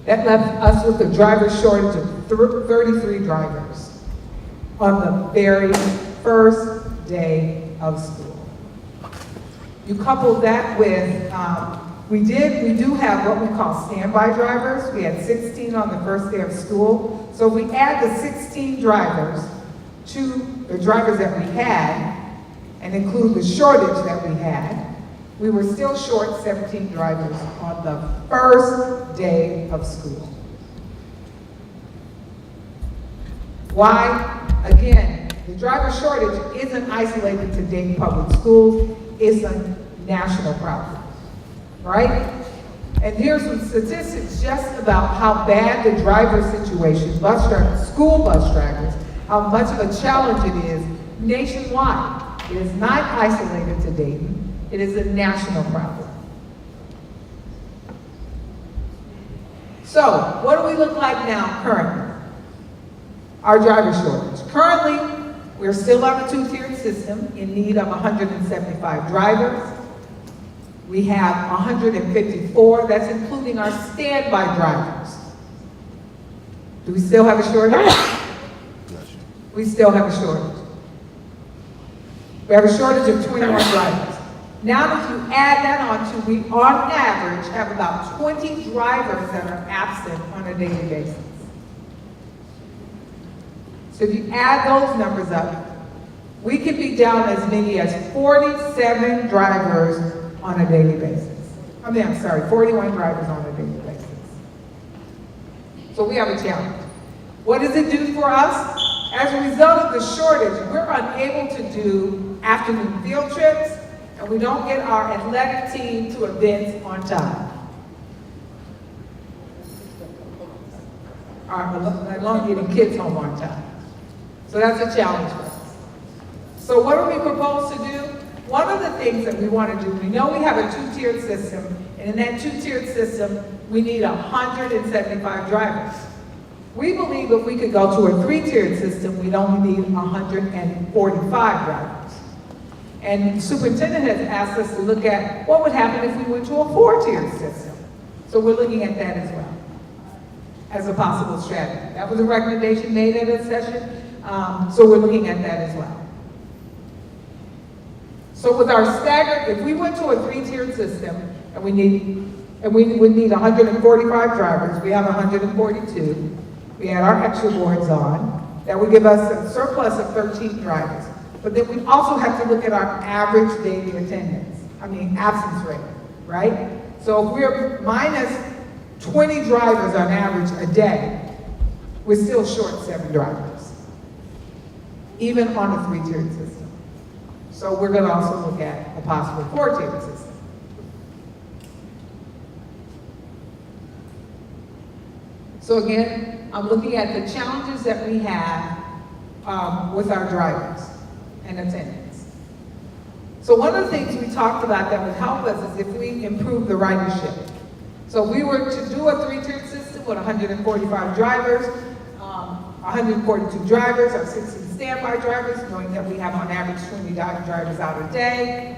That left us with a driver shortage of 33 drivers on the very first day of school. You couple that with, we do have what we call standby drivers. We had 16 on the first day of school. So if we add the 16 drivers to the drivers that we had and include the shortage that we had, we were still short 17 drivers on the first day of school. Why? Again, the driver shortage isn't isolated to Dayton Public Schools. It's a national problem, right? And here's some statistics just about how bad the driver situation, school bus drivers, how much of a challenge it is nationwide. It is not isolated to Dayton. It is a national problem. So, what do we look like now currently? Our driver shortage. Currently, we're still on a two-tiered system in need of 175 drivers. We have 154, that's including our standby drivers. Do we still have a shortage? We still have a shortage. We have a shortage of 21 drivers. Now if you add that on to, we on average have about 20 drivers that are absent on a daily basis. So if you add those numbers up, we could be down as many as 47 drivers on a daily basis. 41 drivers on a daily basis. So we have a challenge. What does it do for us? As a result of the shortage, we're unable to do afternoon field trips, and we don't get our athletic team to events on time. Let alone getting kids home on time. So that's a challenge for us. So what do we propose to do? One of the things that we want to do, we know we have a two-tiered system, and in that two-tiered system, we need 175 drivers. We believe if we could go to a three-tiered system, we'd only need 145 drivers. And the superintendent has asked us to look at what would happen if we went to a four-tiered system. So we're looking at that as well, as a possible strategy. That was a recommendation made at a session, so we're looking at that as well. So with our staggered, if we went to a three-tiered system, and we would need 145 drivers, we have 142. We had our extra boards on. That would give us a surplus of 13 drivers. But then we also have to look at our average daily absence rate, right? So if we're minus 20 drivers on average a day, we're still short 7 drivers, even on a three-tiered system. So we're gonna also look at a possible four-tiered system. So again, I'm looking at the challenges that we have with our drivers and attendance. So one of the things we talked about that would help us is if we improve the ridership. So we were to do a three-tiered system with 145 drivers, 142 drivers, or 60 standby drivers, knowing that we have on average 20 drivers out a day.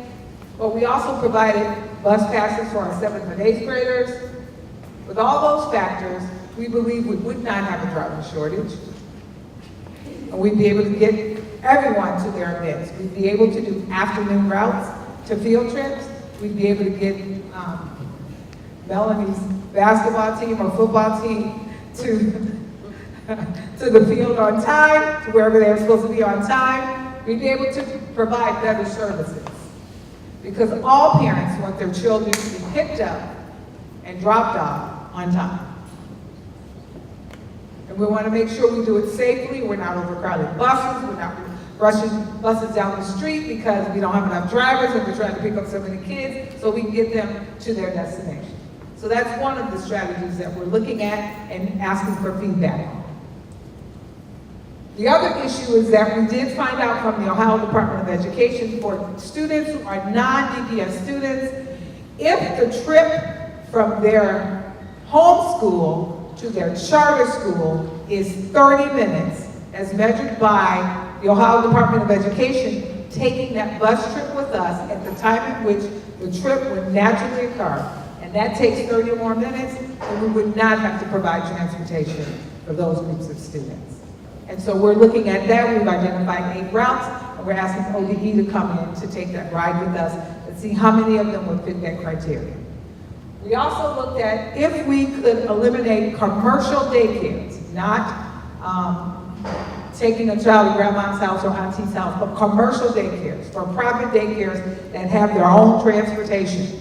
But we also provided bus passes for our 7th and 8th graders. With all those factors, we believe we would not have a driver shortage. And we'd be able to get everyone to their events. We'd be able to do afternoon routes to field trips. We'd be able to get Melanie's basketball team or football team to the field on time, to wherever they were supposed to be on time. We'd be able to provide better services. Because all parents want their children to be picked up and dropped off on time. And we want to make sure we do it safely. We're not overcrowding buses. We're not rushing buses down the street because we don't have enough drivers and we're trying to pick up so many kids so we can get them to their destination. So that's one of the strategies that we're looking at and asking for feedback on. The other issue is that we did find out from the Ohio Department of Education for students who are non-DPS students, if the trip from their home school to their charter school is 30 minutes, as measured by the Ohio Department of Education, taking that bus trip with us at the time at which the trip would naturally occur, and that takes 30 or more minutes, then we would not have to provide transportation for those groups of students. And so we're looking at that. We've identified 8 routes, and we're asking ODE to come in to take that ride with us and see how many of them would fit that criteria. We also looked at if we could eliminate commercial daycares, not taking a child to grandma's house or auntie's house, but commercial daycares, for profit daycares that have their own transportation.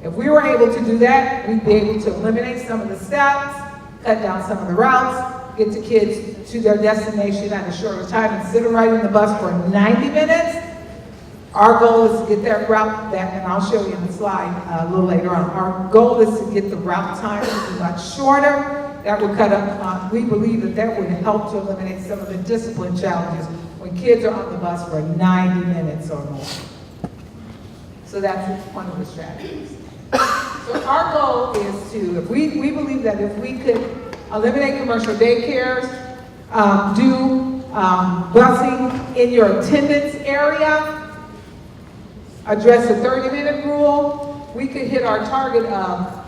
If we were able to do that, we'd be able to eliminate some of the stops, cut down some of the routes, get the kids to their destination at a shorter time instead of riding the bus for 90 minutes. Our goal is to get that route, and I'll show you in the slide a little later on. Our goal is to get the route time to be much shorter. That would cut up, we believe that would help to eliminate some of the discipline challenges when kids are on the bus for 90 minutes or more. So that's one of the strategies. So our goal is to, we believe that if we could eliminate commercial daycares, do busing in your attendance area, address the 30-minute rule, we could hit our target of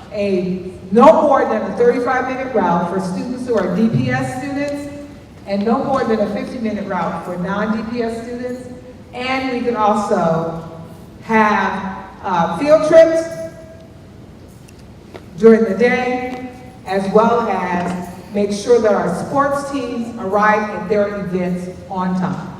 no more than a 35-minute route for students who are DPS students, and no more than a 50-minute route for non-DPS students. And we can also have field trips during the day, as well as make sure that our sports teams arrive at their events on time.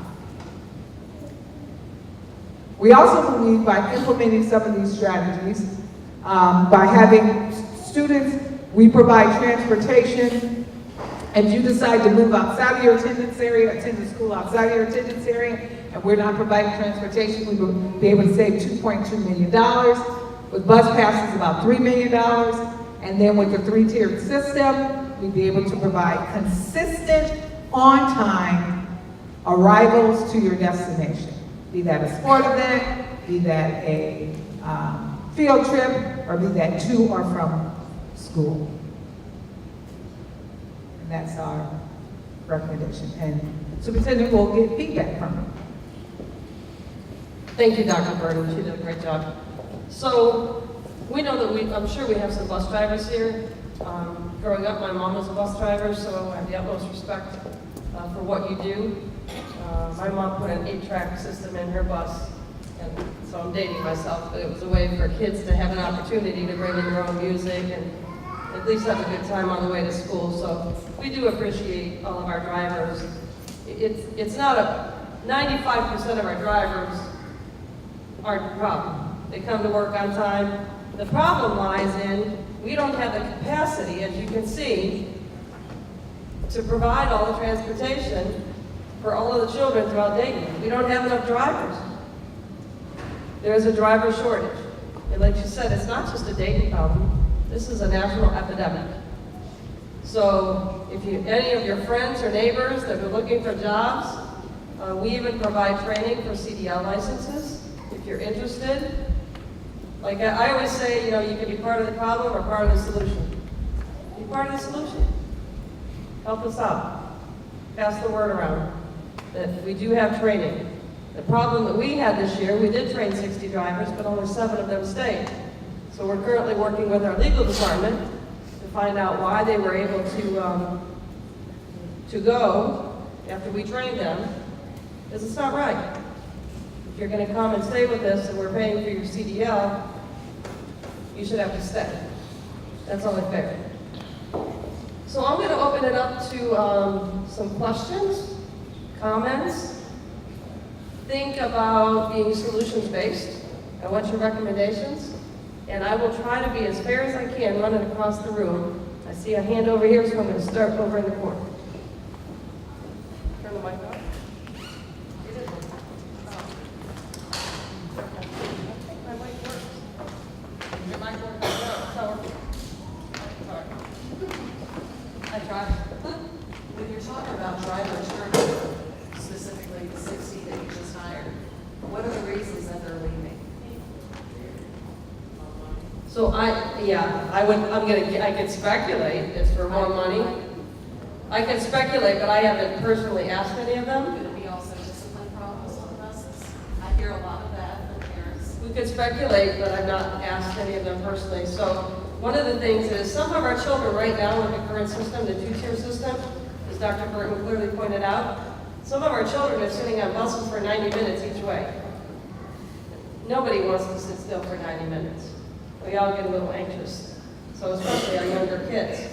We also believe by implementing some of these strategies, by having students, we provide transportation, and you decide to move outside of your attendance area, attend the school outside of your attendance area, and we're not providing transportation, we will be able to save $2.2 million. With bus passes, about $3 million. And then with the 3-tiered system, we'd be able to provide consistent, on-time arrivals to your destination. Be that a sport event, be that a field trip, or be that to or from school. And that's our recommendation. And Superintendent will get feedback from you. Thank you, Dr. Burden. She did a great job. So we know that I'm sure we have some bus drivers here. Growing up, my mom was a bus driver, so I have the utmost respect for what you do. My mom put an 8-track system in her bus, and so I'm dating myself, but it was a way for kids to have an opportunity to bring in their own music and at least have a good time on the way to school. So we do appreciate all of our drivers. It's not 95% of our drivers aren't the problem. They come to work on time. The problem lies in we don't have the capacity, as you can see, to provide all the transportation for all of the children throughout Dayton. We don't have enough drivers. There is a driver shortage. And like you said, it's not just a Dayton problem. This is a national epidemic. So if any of your friends or neighbors that are looking for jobs, we even provide training for CDL licenses. If you're interested, like I always say, you can be part of the problem or part of the solution. Be part of the solution. Help us out. Pass the word around that we do have training. The problem that we had this year, we did train 60 drivers, but only 7 of them stayed. So we're currently working with our legal department to find out why they were able to go after we trained them, because it's not right. If you're going to come and stay with us and we're paying for your CDL, you should have to stay. That's only fair. So I'm going to open it up to some questions, comments. Think about being solutions-based. I want your recommendations. And I will try to be as fair as I can running across the room. I see a hand over here, so I'm going to start over in the corner. Turn the mic on. When you're talking about driver shortage, specifically the 60 that you just hired, what are the reasons that they're leaving? So I could speculate it's for more money. I can speculate, but I haven't personally asked any of them. Could it be also discipline problems on the buses? I hear a lot of that from parents. we could speculate, but I've not asked any of them personally. So one of the things is some of our children right now in the current system, the two-tier system, as Dr. Burton clearly pointed out, some of our children are sitting on buses for 90 minutes each way. Nobody wants to sit still for 90 minutes. We all get a little anxious, so especially our younger kids.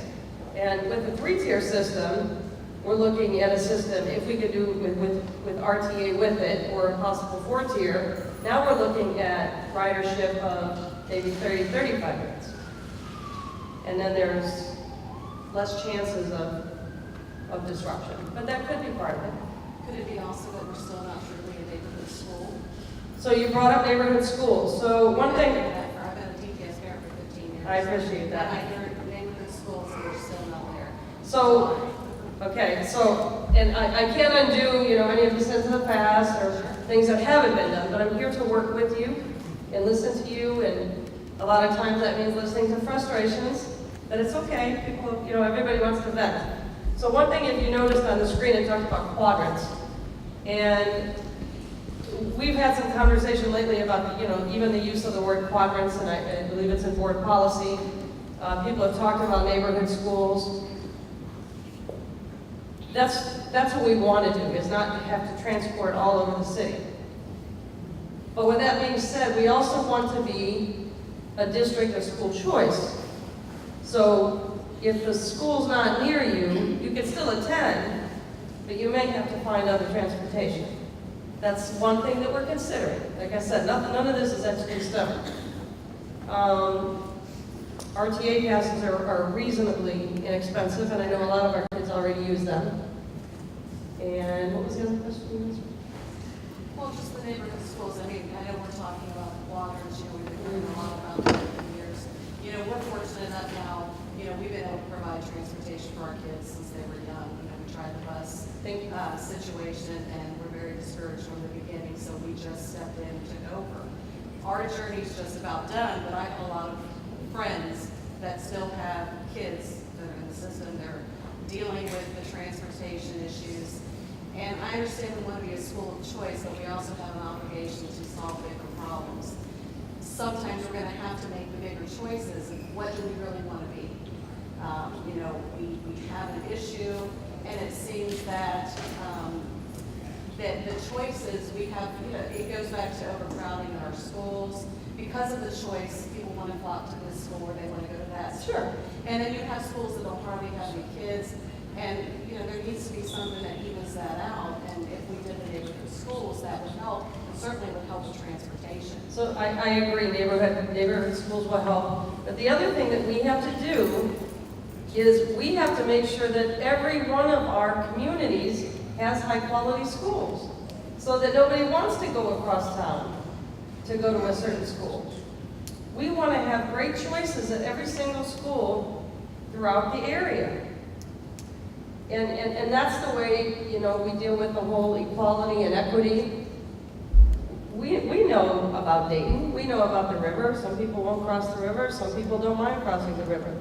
And with the three-tier system, we're looking at a system, if we could do it with RTA with it, or a possible four-tier, now we're looking at ridership of maybe 30, 35 minutes. And then there's less chances of disruption, but that could be part of it. Could it be also that we're still not truly a neighborhood school? So you brought up neighborhood schools. So one thing, I've been a DPS parent for 15 years. I appreciate that. And I hear neighborhood schools that are still not there. So, okay, so, and I can't undo, any of the sins of the past or things that haven't been done, but I'm here to work with you and listen to you, and a lot of times that means listening to frustrations, but it's okay. People, everybody wants to vent. So one thing, if you noticed on the screen, it talked about quadrants. And we've had some conversation lately about, even the use of the word quadrants, and I believe it's in board policy. People have talked about neighborhood schools. That's what we want to do, is not have to transport all over the city. But with that being said, we also want to be a district of school choice. So if the school's not near you, you can still attend, but you may have to find other transportation. That's one thing that we're considering. Like I said, none of this is etched in stone. RTA passes are reasonably inexpensive, and I know a lot of our kids already use them. And what was the other question? Well, just the neighborhood schools. I mean, I know we're talking about quadrants, we've been hearing a lot about that for years. We're fortunate enough now, we've been able to provide transportation for our kids since they were young. We tried the bus situation, and we're very discouraged from the beginning, so we just stepped in and took over. Our journey's just about done, but I have a lot of friends that still have kids that are in the system. They're dealing with the transportation issues. And I understand we want to be a school of choice, but we also have an obligation to solve bigger problems. Sometimes we're going to have to make the bigger choices. What do we really want to be? We have an issue, and it seems that that the choices we have, it goes back to overcrowding in our schools. Because of the choice, people want to flock to this school or they want to go to that school. Sure. And then you have schools that don't hardly have any kids, and there needs to be something that evens that out. And if we did the neighborhood schools, that would help. It certainly would help with transportation. So I agree, neighborhood schools will help. But the other thing that we have to do is we have to make sure that every one of our communities has high-quality schools, so that nobody wants to go across town to go to a certain school. We want to have great choices at every single school throughout the area. And that's the way, we deal with the whole equality and equity. We know about Dayton. We know about the river. Some people won't cross the river. Some people don't mind crossing the river.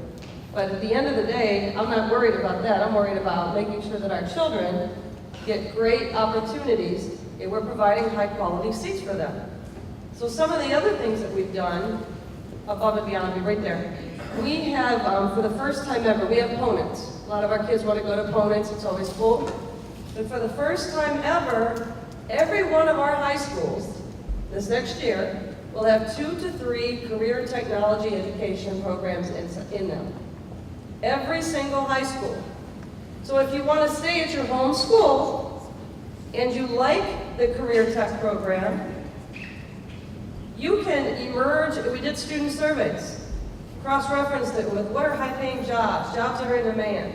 But at the end of the day, I'm not worried about that. I'm worried about making sure that our children get great opportunities and we're providing high-quality seats for them. So some of the other things that we've done, above and beyond, right there, we have, for the first time ever, we have Ponents. A lot of our kids want to go to Ponents, it's always full. But for the first time ever, every one of our high schools, this next year, will have 2 to 3 career technology education programs in them. Every single high school. So if you want to stay at your home school, and you like the career tech program, you can emerge. We did student surveys, cross-referenced it with what are high-paying jobs that are in demand.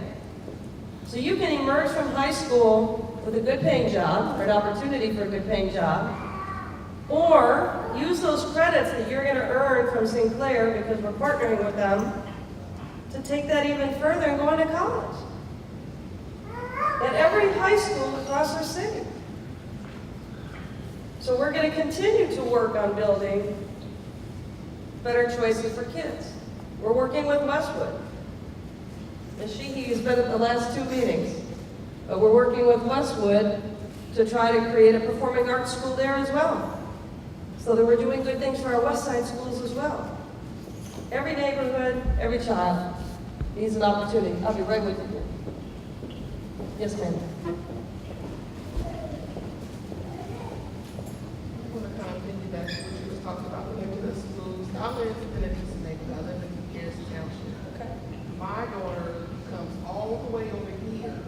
So you can emerge from high school with a good-paying job, or an opportunity for a good-paying job, or use those credits that you're going to earn from Sinclair, because we're partnering with them, to take that even further and go into college. At every high school across our city. So we're going to continue to work on building better choices for kids. We're working with Westwood. Ms. Sheehy has been at the last 2 meetings. But we're working with Westwood to try to create a performing arts school there as well. so that we're doing good things for our West Side schools as well. Every neighborhood, every child needs an opportunity. I'll be right with you. Yes, ma'am. I want to kind of piggyback to what you was talking about when you were to the schools. I live in a decent neighborhood. I live in DPS Township. Okay. My daughter comes all the way over here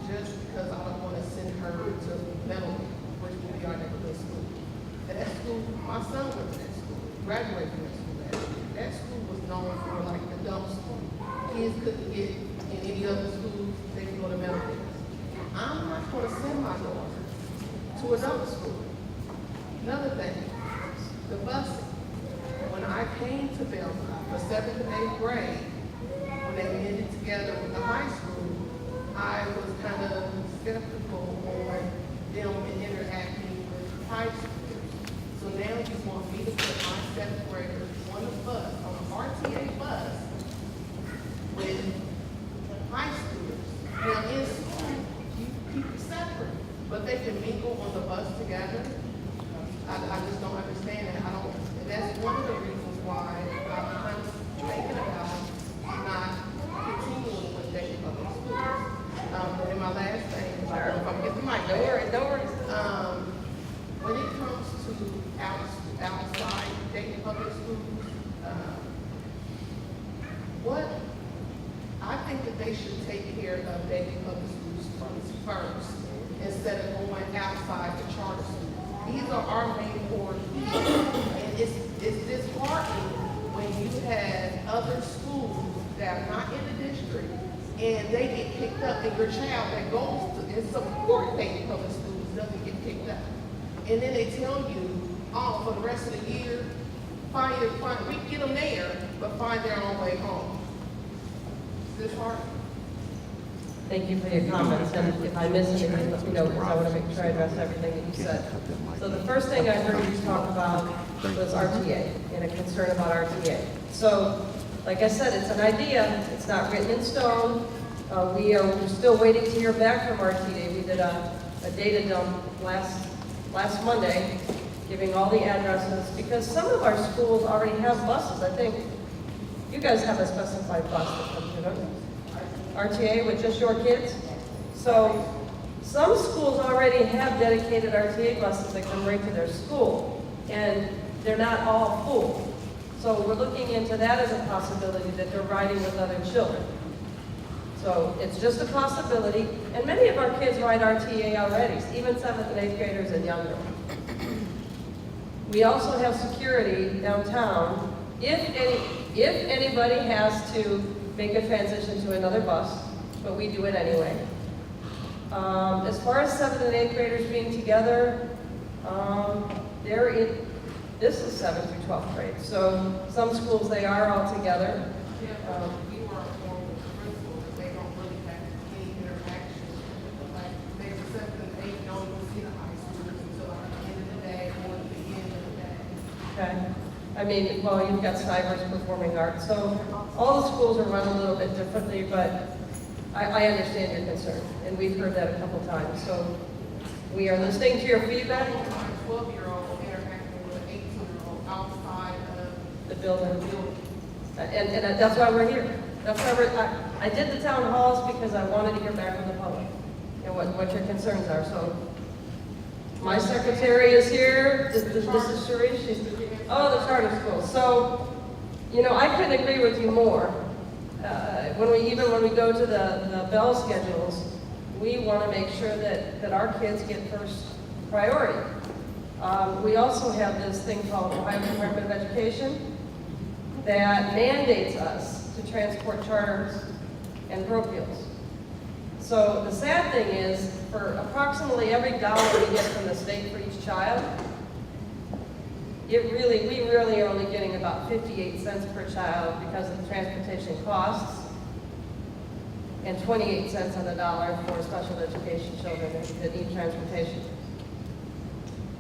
just because I don't want to send her to Belmont, which will be our neighborhood school. And that school, my son went to that school, graduated from that school last year. That school was known for like the dump school. Kids couldn't get in any other schools, they could go to Belmont. I'm not going to send my daughter to another school. Another thing, the busing. When I came to Belmont for 7th and 8th grade, when they ended together with the high school, I was kind of skeptical on them interacting with high schoolers. So now you want me to put my 7th graders on a bus, on an RTA bus, with high schoolers. Now in school, you keep it separate, but they can mingle on the bus together. I just don't understand that. And that's one of the reasons why I'm kind of thinking about not continuing with Dayton Public Schools. And my last thing, if I'm getting my Don't worry, don't worry. when it comes to outside Dayton Public Schools, I think that they should take care of Dayton Public Schools first instead of going outside the charter schools. These are our main core kids, and it's disheartening when you have other schools that are not in the district, and they get picked up, and your child that goes to and support Dayton Public Schools doesn't get picked up. And then they tell you, oh, for the rest of the year, we can get them there, but find their own way home. It's disheartening. Thank you for your comments, and if I miss anything, let me know, because I want to make sure I address everything that you said. So the first thing I heard you talk about was RTA, and a concern about RTA. So, like I said, it's an idea, it's not written in stone. We're still waiting to hear back from RTA. We did a data dump last Monday, giving all the addresses, because some of our schools already have buses. I think you guys have a specified bus that comes in, don't you? RTA with just your kids. So some schools already have dedicated RTA buses that come right to their school, and they're not all full. So we're looking into that as a possibility, that they're riding with other children. So it's just a possibility, and many of our kids ride RTA already, even 7th and 8th graders and younger. We also have security downtown. If anybody has to make a transition to another bus, but we do it anyway. As far as 7th and 8th graders being together, this is 7th through 12th grade. So some schools, they are all together. We were informed with the principal that they don't really have any interaction. Like, they were 7th and 8th, don't even see the high schoolers until like the end of the day or the beginning of the day. Okay. I mean, well, you've got Stivers performing arts, so all the schools are run a little bit differently, but I understand your concern, and we've heard that a couple times. So we are listening to your feedback. My 12-year-old interacting with an 18-year-old outside of The building. And that's why we're here. That's why I did the town halls because I wanted to hear back from the public and what your concerns are. So my secretary is here. This is Sharice. She's the charter school. So, I couldn't agree with you more. When we go to the bell schedules, we want to make sure that our kids get first priority. We also have this thing called the Ohio Department of Education that mandates us to transport charters and parochials. So the sad thing is, for approximately every dollar we get from the state for each child, we really are only getting about 58 cents per child because of the transportation costs, and 28 cents on the dollar for special education children that need transportation.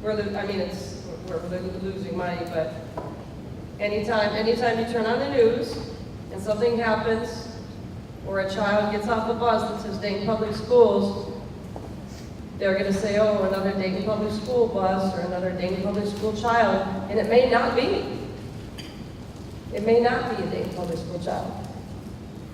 We're losing money, but anytime you turn on the news and something happens, or a child gets off the bus that says Dayton Public Schools, They're gonna say, oh, another Dayton Public School bus or another Dayton Public School child, and it may not be. It may not be a Dayton Public School child.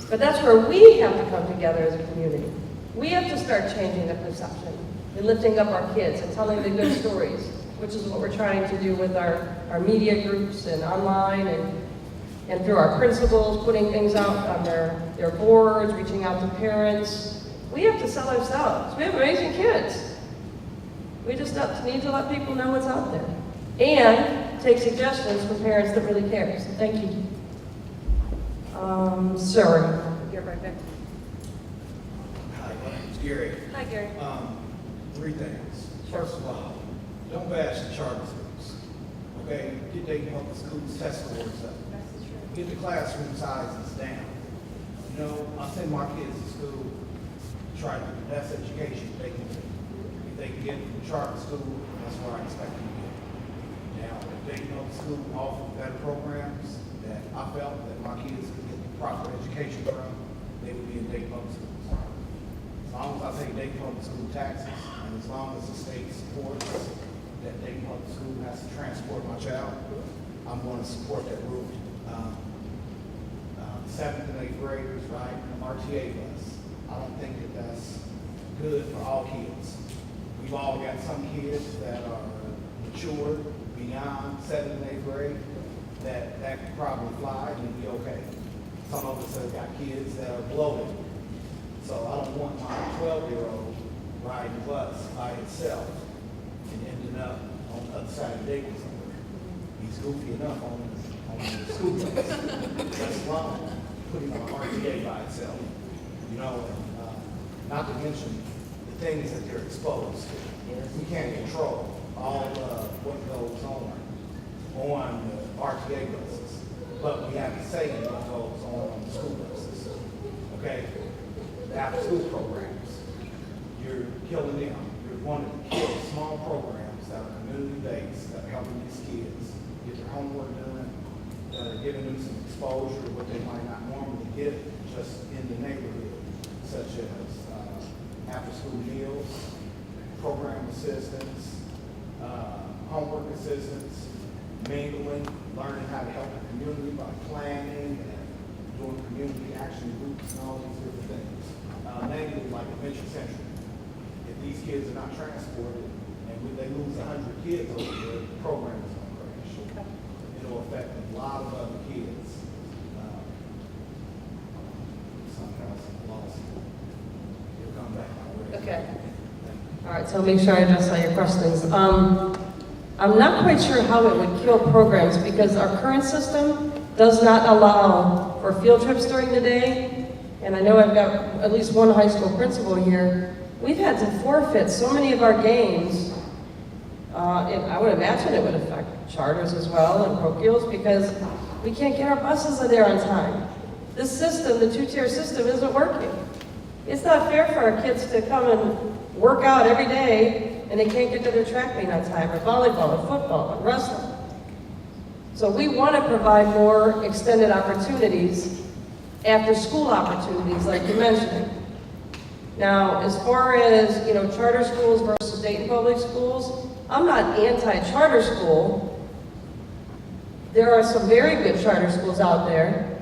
But that's where we have to come together as a community. We have to start changing the perception and lifting up our kids and telling the good stories, which is what we're trying to do with our media groups and online and through our principals, putting things out on their boards, reaching out to parents. We have to sell ourselves. We have amazing kids. We just need to let people know what's out there. And take suggestions from parents that really care. So thank you. Sir. Get right back. Hi, my name's Gary. Hi, Gary. Three things. First of all, don't bash the charter schools. Okay, get Dayton Public Schools test scores up. Get the classroom sizes down. You know, I send my kids to school, try to get the best education they can get. If they can get from charter school, that's where I expect them to get. Now, if Dayton Public School offer better programs that I felt that my kids could get the proper education from, they would be in Dayton Public Schools. As long as I pay Dayton Public School taxes, and as long as the state supports that Dayton Public School has to transport my child, I'm going to support that rule. 7th and 8th graders, right, an RTA bus. I don't think that that's good for all kids. We've all got some kids that are mature beyond 7th and 8th grade that could probably fly and be okay. Some of us have got kids that are bloated. So I don't want my 12-year-old riding the bus by itself and ending up on the other side of Dayton somewhere. He's goofy enough on the school bus. That's wrong. Putting on RTA by itself, you know, and not to mention the things that they're exposed to. We can't control all what goes on the RTA buses, but we have to say what goes on the school buses. Okay, the after-school programs, you're killing them. You're wanting to kill small programs that are community-based, that are helping these kids get their homework done, that are giving them some exposure to what they might not normally get just in the neighborhood, such as after-school meals, program assistance, homework assistance, mingling, learning how to help the community by planning and doing community action groups and all these different things. Namely, like Adventure Central. If these kids are not transported and when they lose 100 kids over there, the program is going to crash. It'll affect a lot of other kids. Sometimes lost. It'll come back my way. Okay. All right, so I'll make sure I address all your questions. I'm not quite sure how it would kill programs because our current system does not allow for field trips during the day. And I know I've got at least one high school principal here. We've had to forfeit so many of our games. And I would imagine it would affect charters as well and parochials because we can't get our buses there on time. This system, the two-tier system, isn't working. It's not fair for our kids to come and work out every day and they can't get to their track meet on time, or volleyball, or football, or wrestling. So we want to provide more extended opportunities, after school opportunities like you mentioned. Now, as far as, charter schools versus Dayton Public Schools, I'm not anti-charter school. There are some very good charter schools out there,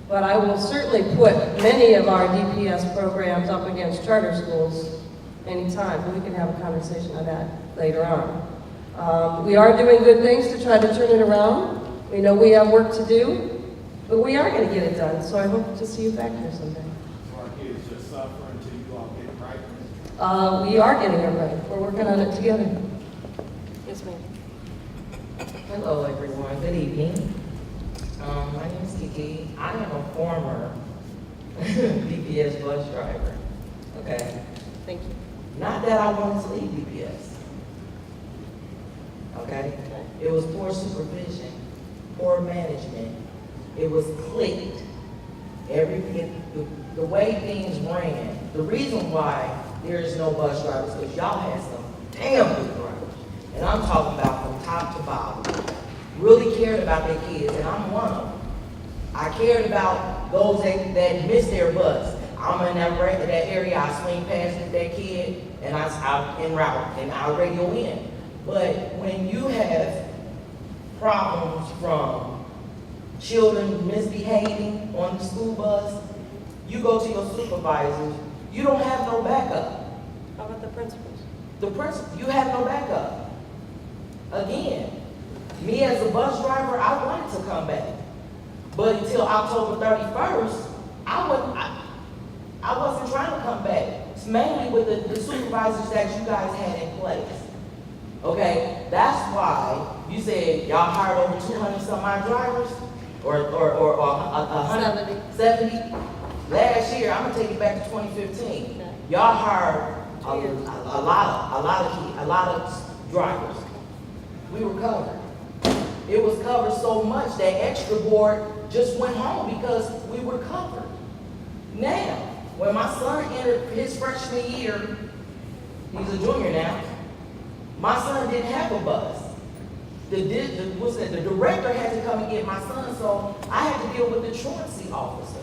but I will certainly put many of our DPS programs up against charter schools anytime, and we can have a conversation on that later on. We are doing good things to try to turn it around. We know we have work to do, but we are going to get it done, so I hope to see you back here someday. So our kids just suffer until you all get it right? We are getting it right. We're working on it together. Yes, ma'am. Hello, everyone. Good evening. My name is Kiki. I am a former DPS bus driver. Okay. Thank you. Not that I wanted to leave DPS. Okay. It was poor supervision, poor management. It was clicked. The way things ran. The reason why there is no bus drivers because y'all had some damn good drivers. And I'm talking about from top to bottom. Really cared about their kids, and I'm one of them. I cared about those that missed their bus. I'm in that area, I swing past that kid, and I'm en route, and I'll radio in. But when you have problems from children misbehaving on the school bus, you go to your supervisors, you don't have no backup. How about the principals? You have no backup. Again, me as a bus driver, I wanted to come back. But until October 31st, I wasn't trying to come back. It's mainly with the supervisors that you guys had in place. Okay, that's why you said y'all hired over 200 some odd drivers, or 170. Last year, I'm gonna take you back to 2015. Okay. Y'all hired a lot of drivers. We were covered. It was covered so much that extra board just went home because we were covered. Now, when my son entered his freshman year, he's a junior now, my son didn't have a bus. The director had to come and get my son, so I had to deal with the truancy officer.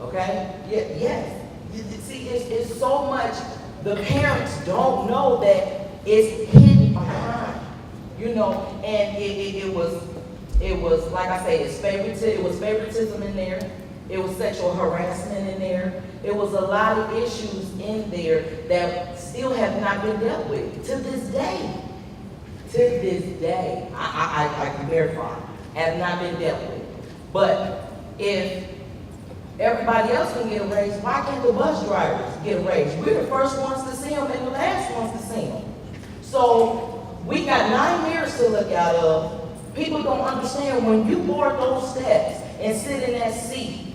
Okay? Yes. See, it's so much, the parents don't know that it's hidden behind, you know, and it was, like I say, it was favoritism in there. It was sexual harassment in there. It was a lot of issues in there that still have not been dealt with to this day. To this day, I can verify, have not been dealt with. But if everybody else can get a raise, why can't the bus drivers get a raise? We're the first ones to see them and the last ones to see them. So we got 9 years to look out of. People don't understand when you board those steps and sit in that seat,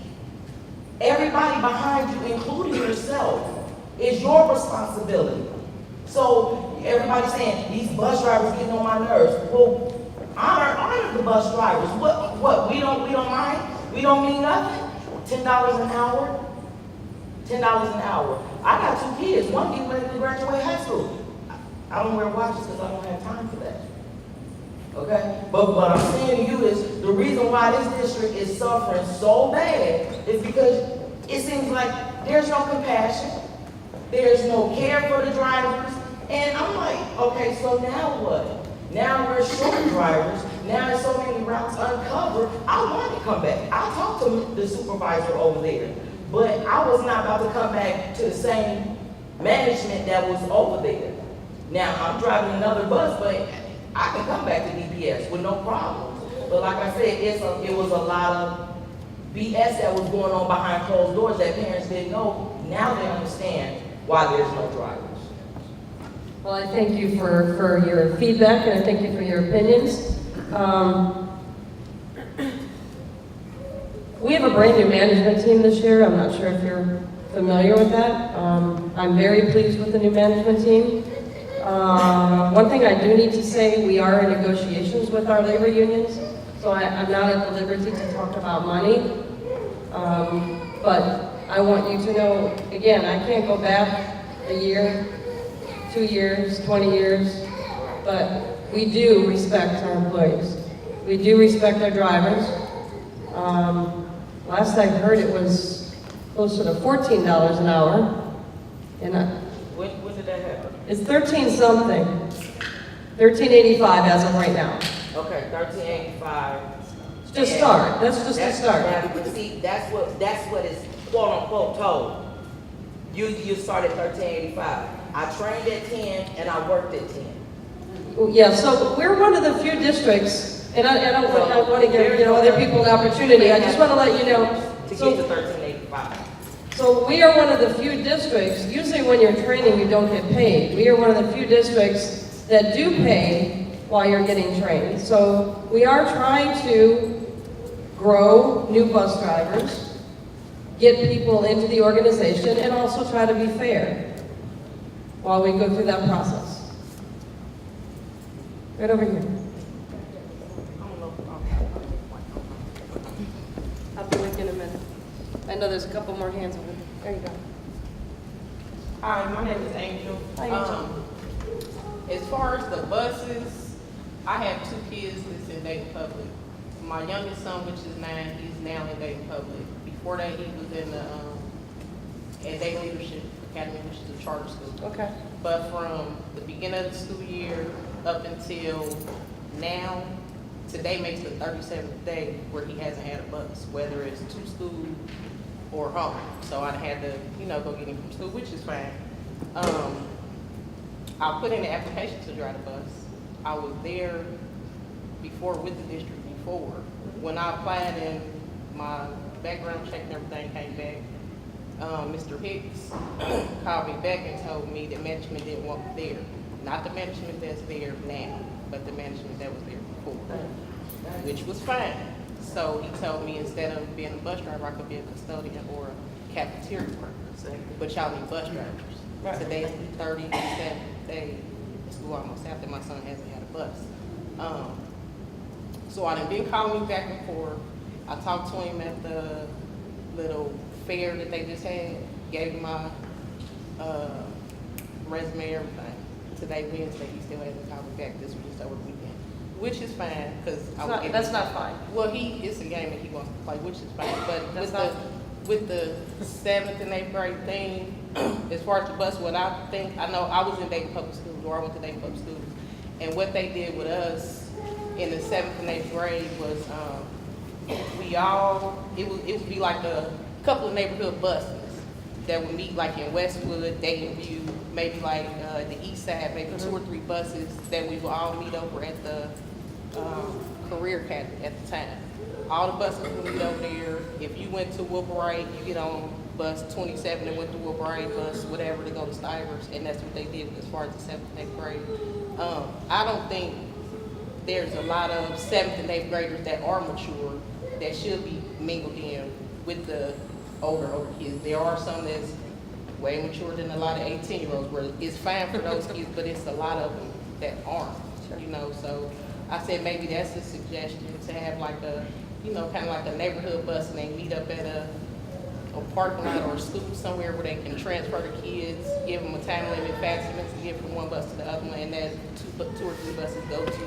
everybody behind you, including yourself, is your responsibility. So everybody's saying, these bus drivers getting on my nerves. Well, honor the bus drivers. What, we don't mind? We don't mean nothing? $10 an hour? $10 an hour. I got 2 kids. One getting ready to graduate high school. I don't wear watches because I don't have time for that. Okay? But what I'm saying to you is the reason why this district is suffering so bad is because it seems like there's no compassion, there's no care for the drivers, and I'm like, okay, so now what? Now we're short drivers, now there's so many routes uncovered. I want to come back. I talked to the supervisor over there, but I was not about to come back to the same management that was over there. Now I'm driving another bus, but I can come back to DPS with no problems. But like I said, it was a lot of BS that was going on behind closed doors that parents didn't know. Now they understand why there's no drivers. Well, I thank you for your feedback, and I thank you for your opinions. We have a brand new management team this year. I'm not sure if you're familiar with that. I'm very pleased with the new management team. One thing I do need to say, we are in negotiations with our labor unions, so I'm not at the liberty to talk about money. But I want you to know, again, I can't go back a year, 2 years, 20 years, but we do respect our employees. We do respect our drivers. Last I heard it was closer to $14 an hour. And When did that happen? it's 13 something, 1385 as of right now. Okay, 1385. It's just start, that's just a start. Now, but see, that's what is quote unquote told. You started 1385. I trained at 10 and I worked at 10. Yeah, so we're one of the few districts, and I don't want to give other people an opportunity, I just want to let you know. To So- get to 1385. So we are one of the few districts, usually when you're training, you don't get paid. We are one of the few districts that do pay while you're getting trained. So we are trying to grow new bus drivers, get people into the organization, and also try to be fair while we go through that process. Right over here. I'll be with you in a minute. I know there's a couple more hands over there. There you go. Hi, my name is Angel. Hi, Angel. As far as the buses, I have 2 kids that's in Dayton Public. My youngest son, which is 9, he's now in Dayton Public. Before that, he was in the at Day Leadership Academy, which is a charter school. Okay. But from the beginning of the school year up until now, today makes the 37th day where he hasn't had a bus, whether it's to school or home. So I had to, go get him from school, which is fine. I put in the application to drive the bus. I was there before with the district before. When I applied and my background check and everything came back, Mr. Hicks called me back and told me that management didn't want me there. Not the management that's there now, but the management that was there before, which was fine. So he told me instead of being a bus driver, I could be a custodian or a cafeteria worker. But y'all need bus drivers. Right. Today is the 37th day of school almost after my son hasn't had a bus. So I done been calling me back and forth. I talked to him at the little fair that they just had, gave him my resume, everything. Today, Wednesday, he still hasn't called me back. This was just over the weekend, which is fine, because That's not fine. well, it's a game that he wants to play, which is fine, but That's with the 7th and 8th grade thing, as far as the bus, what I think, I know I was in Dayton Public Schools, or I went to Dayton Public Schools, and what they did with us in the 7th and 8th grade was, it would be like a couple of neighborhood buses that would meet like in Westwood, Dayton View, maybe like the east side, maybe 2 or 3 buses that we would all meet over at the career academy at the time. All the buses would meet over there. If you went to Woodbury, you get on bus 27 and went to Woodbury, bus whatever to go to Stivers, and that's what they did as far as the 7th and 8th grade. I don't think there's a lot of 7th and 8th graders that are mature that should be mingled in with the older kids. There are some that's way mature than a lot of 18-year-olds, where it's fine for those kids, but it's a lot of them that aren't, so I said maybe that's a suggestion to have like a, kind of like a neighborhood bus, and they meet up at a parking lot or a school somewhere where they can transfer the kids, give them a time limit, fast limits, and get from one bus to the other one, and then 2 or 3 buses go to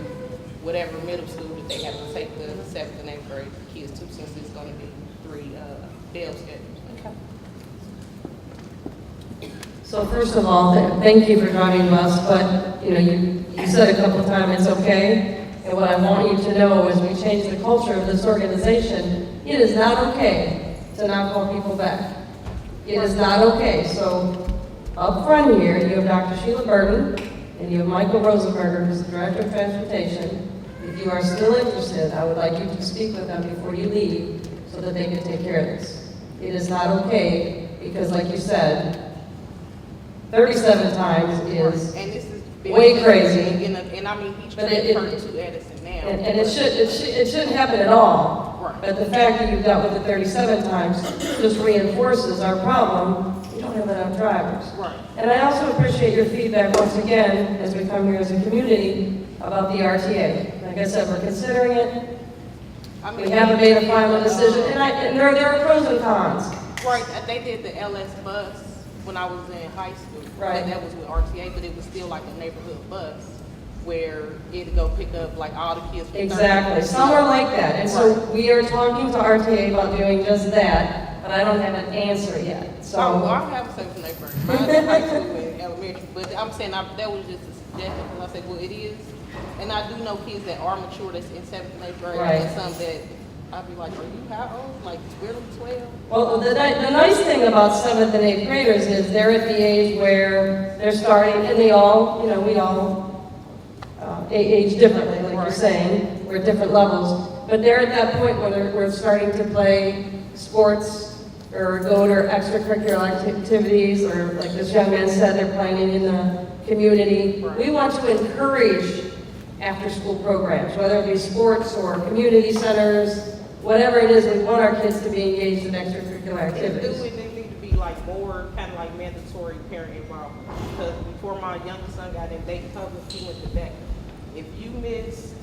whatever middle school that they have to take the 7th and 8th grade kids to, since it's going to be 3 Dale schedules. Okay. So first of all, thank you for driving bus, but, you said a couple of times it's okay. And what I want you to know is we changed the culture of this organization. It is not okay to not call people back. It is not okay. So up front here, you have Dr. Sheila Burton and you have Michael Rosenberger, who's the Director of Transportation. If you are still interested, I would like you to speak with them before you leave so that they can take care of this. It is not okay because, like you said, 37 times is And this is way crazy. And I mean, he But transferred to Edison now. And it shouldn't happen at all. Right. But the fact that you've dealt with it 37 times just reinforces our problem. We don't have enough drivers. Right. And I also appreciate your feedback once again, as we come here as a community, about the RTA. Like I said, we're considering it. I mean, We haven't made a final decision, and there are pros and cons. Right, they did the LS bus when I was in high school. Right. That was with RTA, but it was still like a neighborhood bus where it'd go pick up like all the kids. From Exactly, some are like that, and so we are talking to RTA about doing just that, but I don't have an answer yet, Well, so. I have a section neighborhood. Mine is high school and elementary, but I'm saying that was just a suggestion, because I said, well, it is. And I do know kids that are mature that's in 7th and 8th grade, Right. and some that I'd be like, are you how old? Like, barely 12? Well, the nice thing about 7th and 8th graders is they're at the age where they're starting, and they all, we all age differently, like you're saying, we're at different levels, but they're at that point where we're starting to play sports or go to extracurricular activities, or like this young man said, they're playing in the community. We want to encourage after-school programs, whether it be sports or community centers, whatever it is, we want our kids to be engaged in extracurricular activities. They need to be like more kind of like mandatory parent involvement. Because before my youngest son got in Dayton Public, he went to Beck. If you miss,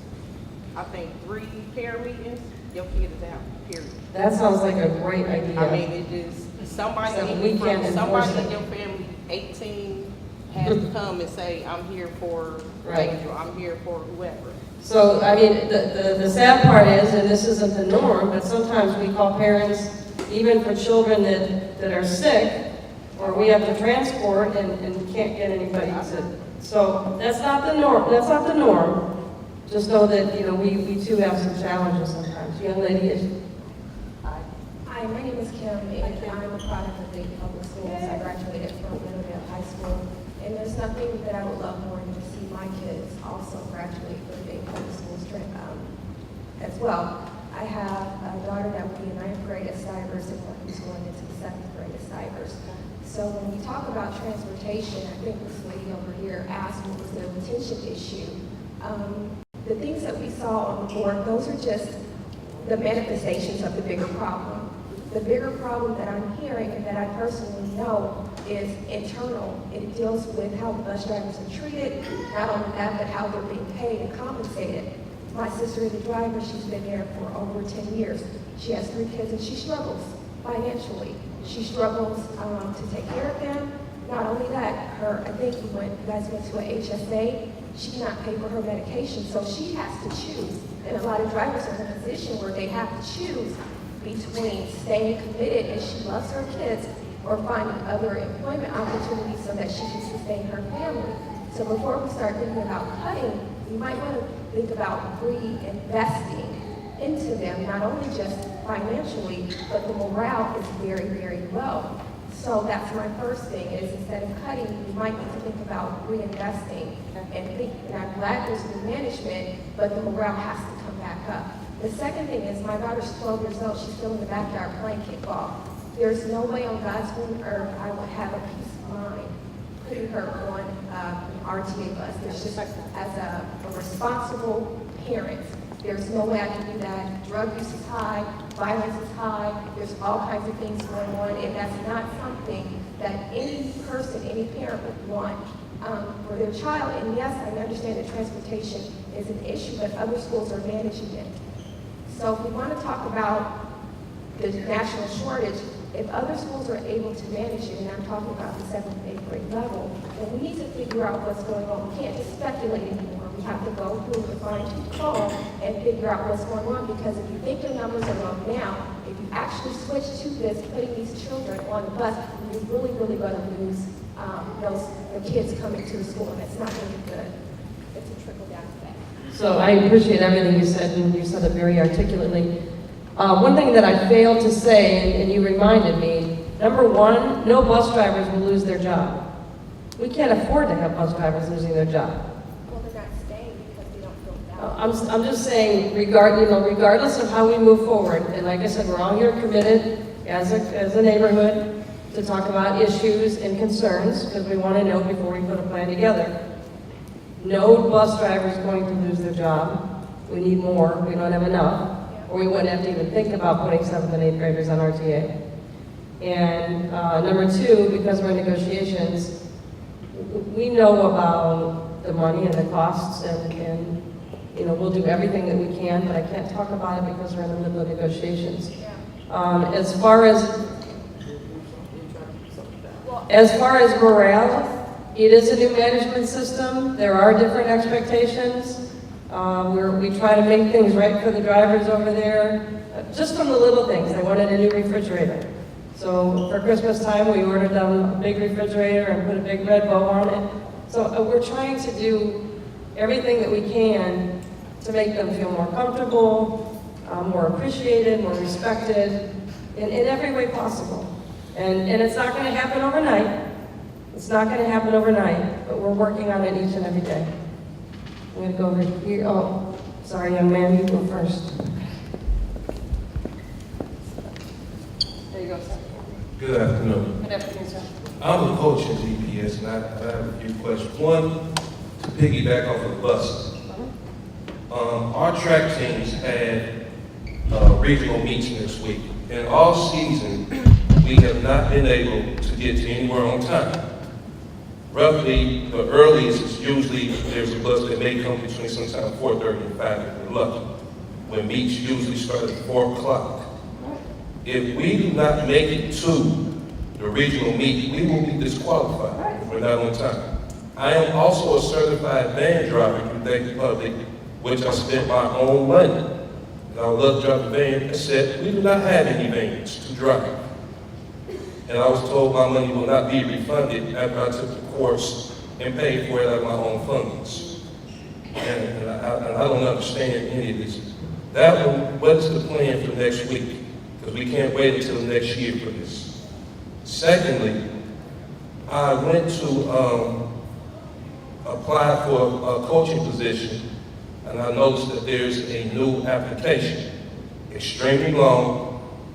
I think 3 parent meetings, your kid is out, period. That sounds like a great idea. I mean, it just, somebody So we can't enforce in it. your family, 18, has to come and say, I'm here for Right. Rachel, I'm here for whoever. So, I mean, the sad part is, and this isn't the norm, but sometimes we call parents, even for children that are sick, or we have to transport and can't get anybody to. So that's not the norm, that's not the norm. Just know that, you know, we too have some challenges sometimes. Young lady is. Hi, my name is Kim, and I'm a product of Dayton Public Schools. I graduated from Belmont High School, and there's nothing that I would love more than to see my kids also graduate from Dayton Public Schools as well. I have a daughter that will be in 9th grade at Stivers and one who's going into the 7th grade at Stivers. So when we talk about transportation, I think this lady over here asked what was the retention issue. The things that we saw on the board, those are just the manifestations of the bigger problem. The bigger problem that I'm hearing and that I personally know is internal. It deals with how the bus drivers are treated, not only that, but how they're being paid and compensated. My sister is a driver. She's been there for over 10 years. She has 3 kids and she struggles financially. She struggles to take care of them. Not only that, I think you guys went to a HSA. She cannot pay for her medication, so she has to choose. And a lot of drivers are in a position where they have to choose between staying committed and she loves her kids or finding other employment opportunities so that she can sustain her family. So before we start thinking about cutting, we might want to think about reinvesting into them, not only just financially, but the morale is very, very low. So that's my first thing is instead of cutting, we might need to think about reinvesting and I'm glad there's new management, but the morale has to come back up. The second thing is my daughter's 12 years old. She's still in the backyard playing kickball. There's no way on God's green earth I would have a peace of mind putting her on an RTA bus. There's just, as a responsible parent, there's no way I can do that. Drug use is high, violence is high, there's all kinds of things going on, and that's not something that any person, any parent would want for their child. And yes, I understand that transportation is an issue, but other schools are managing it. So if we want to talk about the national shortage, if other schools are able to manage it, and I'm talking about the 7th and 8th grade level, then we need to figure out what's going on. We can't just speculate anymore. We have to go through the fine-tooth comb and figure out what's going on, because if you think the numbers are low now, if you actually switch to this, putting these children on the bus, you're really, really going to lose the kids coming to the school, and it's not going to be good. It's a trickle-down effect. So I appreciate everything you said, and you said it very articulately. One thing that I failed to say, and you reminded me, number one, no bus drivers will lose their job. We can't afford to have bus drivers losing their job. Well, they're not staying because they don't feel valued. I'm just saying, regardless of how we move forward, and like I said, we're all here committed as a neighborhood to talk about issues and concerns, because we want to know before we put a plan together. No bus driver is going to lose their job. We need more. We don't have enough. Or we wouldn't have to even think about putting 7th and 8th graders on RTA. And number two, because we're in negotiations, we know about the money and the costs, and we'll do everything that we can, but I can't talk about it because we're in the middle of negotiations. As far as morale, it is a new management system. There are different expectations. We try to make things right for the drivers over there. Just from the little things, they wanted a new refrigerator. So for Christmas time, we ordered them a big refrigerator and put a big red bow on it. So we're trying to do everything that we can to make them feel more comfortable, more appreciated, more respected, in every way possible. And it's not going to happen overnight. It's not going to happen overnight, but we're working on it each and every day. I'm going to go over here. Oh, sorry, young man, you go first. There you go, sir. Good afternoon. Good afternoon, sir. I'm a coach at DPS, and I have a few questions. One, to piggyback off of the buses. Our track teams had regional meets next week, and all season, we have not been able to get to anywhere on time. Roughly, the earliest is usually, there's a bus that may come between sometime 4:30 and 5 if we're lucky, when meets usually start at 4 o'clock. If we do not make it to the regional meet, we will be disqualified if we're not on time. I am also a certified van driver through Dayton Public, which I spent my own money. And I love driving van, except we do not have any vans to drive. and I was told my money will not be refunded after I took the course and paid for it out of my own funds. And I don't understand any of this. That one, what's the plan for next week? Because we can't wait until next year for this. Secondly, I went to apply for a coaching position, and I noticed that there's a new application, extremely long.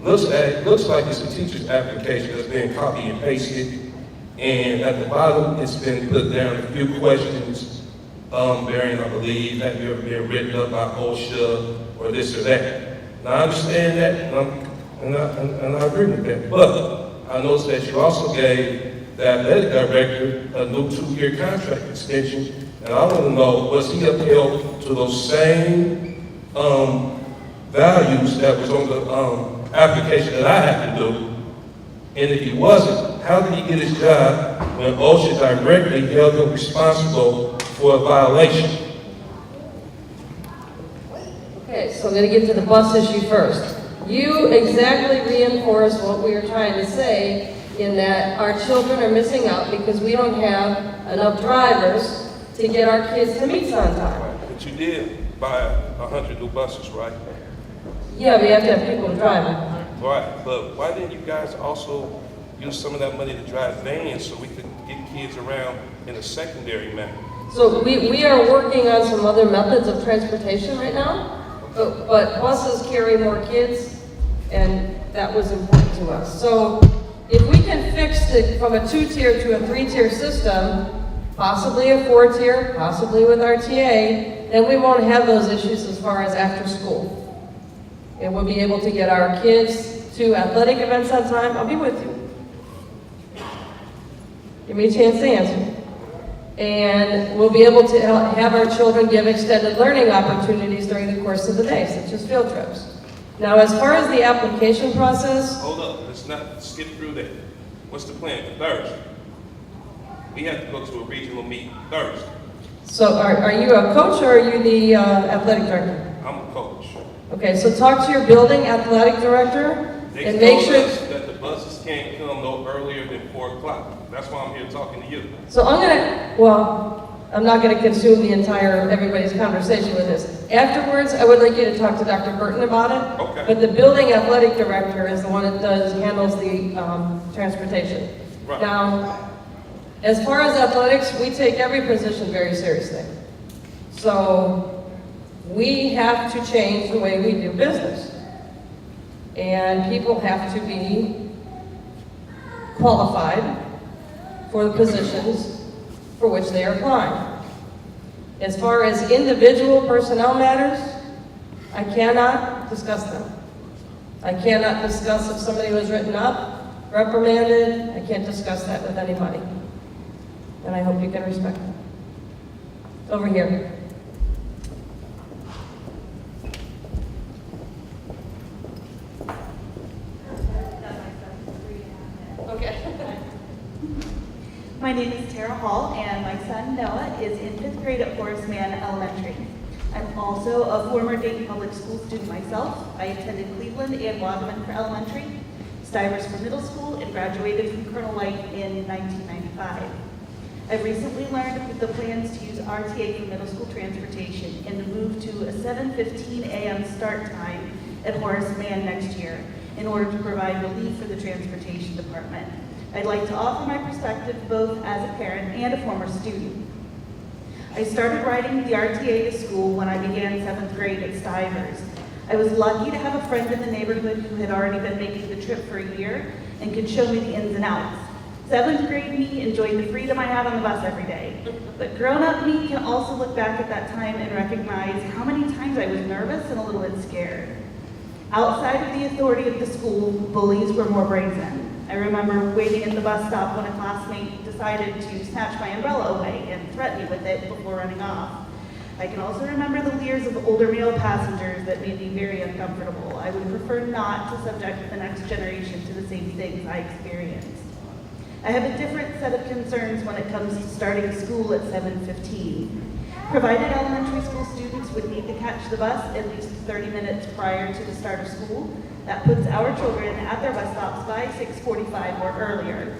Looks like it's a teacher's application that's been copied and pasted, and at the bottom it's been put down a few questions, bearing, I believe, have you ever been written up by OSHA or this or that? Now I understand that, and I agree with that, but I noticed that you also gave the athletic director a new 2-year contract extension, and I want to know, was he upheld to those same values that was on the application that I had to do? And if he wasn't, how did he get his job when OSHA directly held him responsible for a violation? Okay, so I'm gonna get to the bus issue first. You exactly reinforced what we were trying to say, in that our children are missing out because we don't have enough drivers to get our kids to meets on time. But you did buy 100 new buses, right? Yeah, we have to have people driving. Right, but why didn't you guys also use some of that money to drive vans so we could get kids around in a secondary manner? So we are working on some other methods of transportation right now, but buses carry more kids, and that was important to us. So if we can fix it from a 2-tier to a 3-tier system, possibly a 4-tier, possibly with RTA, then we won't have those issues as far as after school. And we'll be able to get our kids to athletic events on time. I'll be with you. Give me a chance to answer. And we'll be able to have our children give extended learning opportunities during the course of the day, such as field trips. Now, as far as the application process, Hold up, let's not skip through that. What's the plan for Thursday? We have to go to a regional meet Thursday. so are you a coach or are you the athletic director? I'm a coach. Okay, so talk to your building athletic director They and make told sure. us that the buses can't come no earlier than 4 o'clock. That's why I'm here talking to you. So I'm not gonna consume the entire, everybody's conversation with this. Afterwards, I would like you to talk to Dr. Burton about it. Okay. But the building athletic director is the one that handles the transportation. Right. Now, as far as athletics, we take every position very seriously. So we have to change the way we do business. And people have to be qualified for the positions for which they are applying. As far as individual personnel matters, I cannot discuss them. I cannot discuss if somebody was written up, reprimanded. I can't discuss that with anybody. And I hope you can respect that. Over here. Okay. My name is Tara Hall, and my son Noah is in 5th grade at Horace Mann Elementary. I'm also a former Dayton Public School student myself. I attended Cleveland and Wagaman for elementary, Stivers for middle school, and graduated from Colonel White in 1995. I've recently learned of the plans to use RTA for middle school transportation and to move to a 7:15 a.m. start time at Horace Mann next year in order to provide relief for the transportation department. I'd like to offer my perspective both as a parent and a former student. I started riding the RTA to school when I began 7th grade at Stivers. I was lucky to have a friend in the neighborhood who had already been making the trip for a year and could show me the ins and outs. 7th grade me enjoyed the freedom I had on the bus every day. But grown-up me can also look back at that time and recognize how many times I was nervous and a little bit scared. Outside of the authority of the school, bullies were more brazen. I remember waiting at the bus stop when a classmate decided to snatch my umbrella away and threaten me with it before running off. I can also remember the leers of older male passengers that made me very uncomfortable. I would prefer not to subject the next generation to the same things I experienced. I have a different set of concerns when it comes to starting school at 7:15. Provided elementary school students would need to catch the bus at least 30 minutes prior to the start of school, That puts our children at their bus stops by 6:45 or earlier.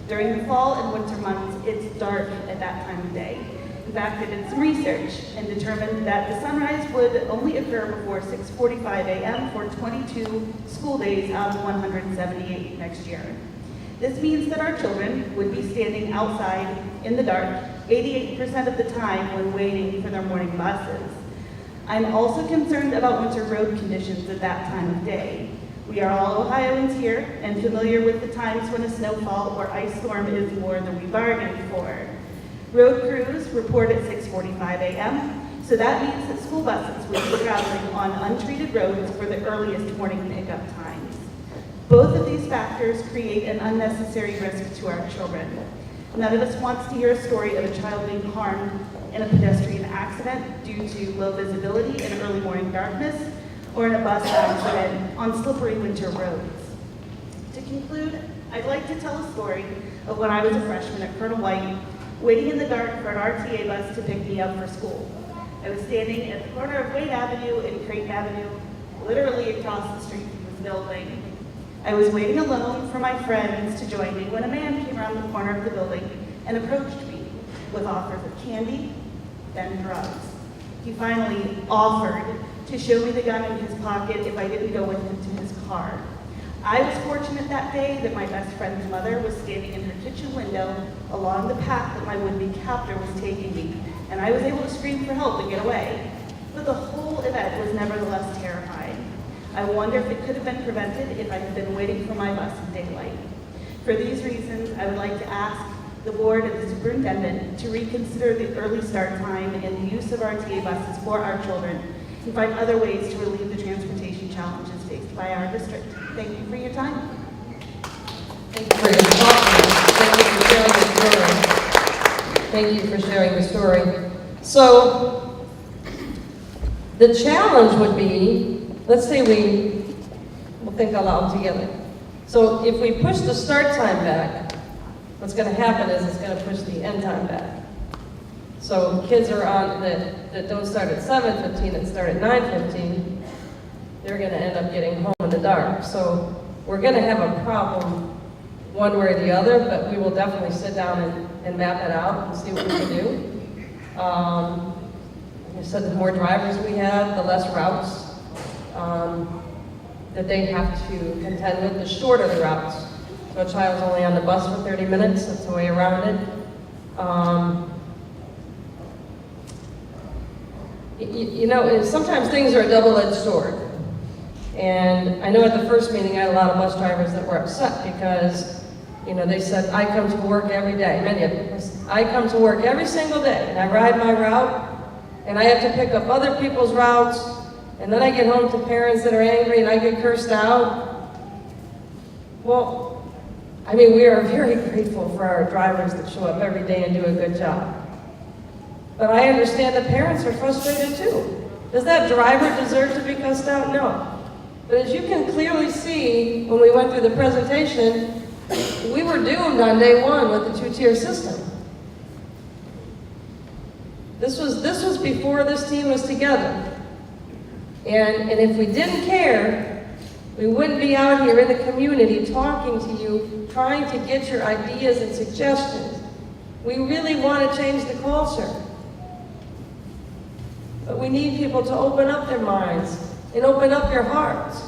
During the fall and winter months, it's dark at that time of day. In fact, I did some research and determined that the sunrise would only occur before 6:45 a.m. for 22 school days out of 178 next year. This means that our children would be standing outside in the dark 88% of the time when waiting for their morning buses. I'm also concerned about winter road conditions at that time of day. We are all Ohioans here and familiar with the times when a snowfall or ice storm is more than we bargained for. Road crews report at 6:45 a.m., so that means that school buses will be traveling on untreated roads for the earliest morning pickup times. Both of these factors create an unnecessary risk to our children. None of us wants to hear a story of a child being harmed in a pedestrian accident due to low visibility and early morning darkness, or in a bus accident on slippery winter roads. To conclude, I'd like to tell a story of when I was a freshman at Colonel White, waiting in the dark for an RTA bus to pick me up for school. I was standing at the corner of Wade Avenue and Creighton Avenue, literally across the street from this building. I was waiting alone for my friends to join me when a man came around the corner of the building and approached me with offers of candy, then drugs. He finally offered to show me the gun in his pocket if I didn't go with him to his car. I was fortunate that day that my best friend's mother was standing in her kitchen window along the path that my would-be captor was taking me, and I was able to scream for help and get away. But the whole event was nevertheless terrifying. I wonder if it could have been prevented if I had been waiting for my bus in daylight. For these reasons, I would like to ask the board and the superintendent to reconsider the early start time and the use of RTA buses for our children and find other ways to relieve the transportation challenges faced by our district. Thank you for your time. Thank you for your talk. Thank you for sharing the story. So, the challenge would be, let's say we'll think aloud together. So if we push the start time back, what's going to happen is it's going to push the end time back. So kids are on that don't start at 7:15 and start at 9:15, they're going to end up getting home in the dark. So we're going to have a problem one way or the other, but we will definitely sit down and map it out and see what we can do. Like I said, the more drivers we have, the less routes that they have to contend with, the shorter the routes. So a child's only on the bus for 30 minutes, that's the way around it. You know, sometimes things are a double-edged sword. And I know at the first meeting I had a lot of bus drivers that were upset because, you know, they said, I come to work every day, many of them. I come to work every single day and I ride my route and I have to pick up other people's routes and then I get home to parents that are angry and I get cursed out. Well, I mean, we are very grateful for our drivers that show up every day and do a good job. But I understand the parents are frustrated too. Does that driver deserve to be cussed out? No. But as you can clearly see, when we went through the presentation, we were doomed on day one with the two-tier system. This was before this team was together. And if we didn't care, we wouldn't be out here in the community talking to you, trying to get your ideas and suggestions. We really want to change the culture. But we need people to open up their minds and open up your hearts